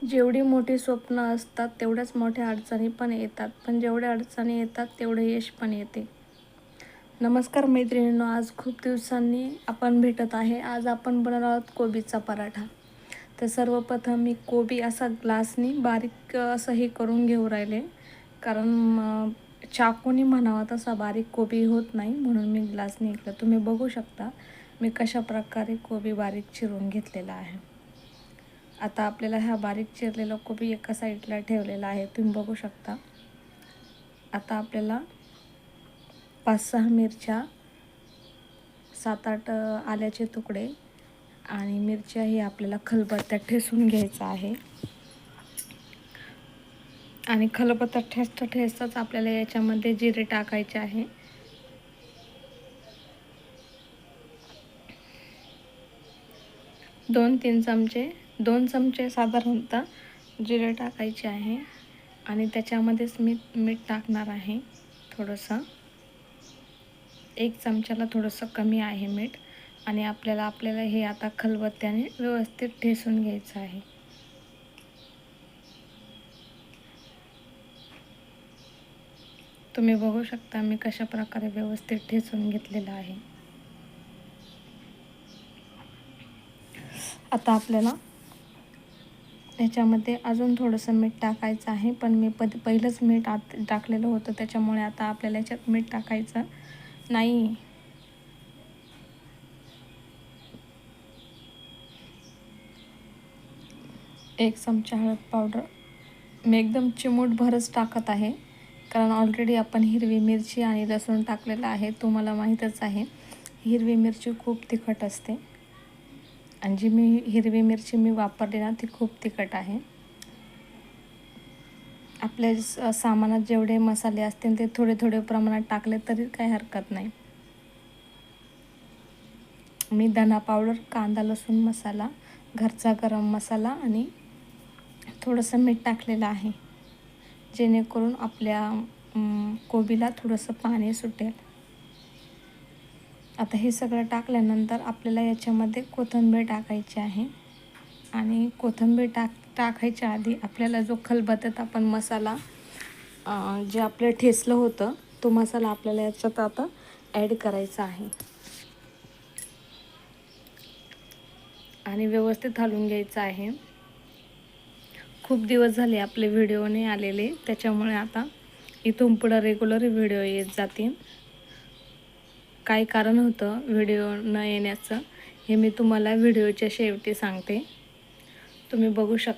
जेवढी मोठी स्वप्न असतात तेवढ्याच मोठ्या अडचणी पण येतात, पण जेवढ्या अडचणी येतात तेवढे यश पण येते. नमस्कार मैत्रिणींनो, आज खूप दिवसांनी आपण भेटत आहे. आज आपण बनवणार आहोत कोबीचा पराठा. तर सर्वप्रथम मी कोबी असा ग्लासनी बारीक असं हे करून घेऊ राहिले, कारण चाकूनी म्हणावा तसा बारीक कोबी होत नाही, म्हणून मी ग्लासनी घेतलं. तुम्ही बघू शकता मी कशा प्रकारे कोबी बारीक चिरून घेतलेला आहे. आता आपल्याला हा बारीक चिरलेला कोबी एका साईडला ठेवलेला आहे, तुम्ही बघू शकता. आता आपल्याला 5-6 मिरच्या, 7-8 आल्याचे तुकडे आणि मिरच्याही आपल्याला खलबत्त्यात ठेचून घ्यायचा आहे. आणि खलबत्त्यात ठेचताच आपल्याला याच्यामध्ये जिरे टाकायचे आहे. दोन चमचे साधारणतः जिरे टाकायचे आहे आणि त्याच्यामध्येच मीठ टाकणार आहे थोडंसं. 1 चमच्याला थोडंसं कमी आहे मीठ. आणि आपल्याला हे आता खलबत्त्याने व्यवस्थित ठेचून घ्यायचं आहे. तुम्ही बघू शकता मी कशा प्रकारे व्यवस्थित ठेचून घेतलेलं आहे. आता आपल्याला याच्यामध्ये अजून थोडंसं मीठ टाकायचं आहे, पण मी पहिलंच मीठ टाकलेलं होतं, त्याच्यामुळे आता आपल्याला याच्यात मीठ टाकायचं नाही. एक चमचा हळद पावडर मी एकदम चिमूटभरच टाकत आहे, कारण ऑलरेडी आपण हिरवी मिरची आणि लसूण टाकलेलं आहे. तुम्हाला माहीतच आहे हिरवी मिरची खूप तिखट असते आणि जी हिरवी मिरची मी वापरली ना ती खूप तिखट आहे. आपल्या सामानात जेवढे मसाले असतील ते थोडे थोडे प्रमाणात टाकले तरी काही हरकत नाही. मी धना पावडर, कांदा लसूण मसाला, घरचा गरम मसाला आणि थोडंसं मीठ टाकलेलं आहे, जेणेकरून आपल्या कोबीला थोडंसं पाणी सुटेल. आता हे सगळं टाकल्यानंतर आपल्याला याच्यामध्ये कोथिंबीर टाकायची आहे. आणि कोथिंबीर टाकायच्या आधी आपल्याला जो खलबत्त्यात आपण मसाला जे आपलं ठेचलं होतं तो मसाला आपल्याला याच्यात आता ॲड करायचा आहे आणि व्यवस्थित हलवून घ्यायचं आहे. खूप दिवस झाले आपले व्हिडिओ नाही आलेले, त्याच्यामुळे आता इथून पुढं रेग्युलर व्हिडिओ येत जातील. काय कारण होतं व्हिडिओ न येण्याचं हे मी तुम्हाला व्हिडिओच्या शेवटी सांगते. तुम्ही बघू शकता.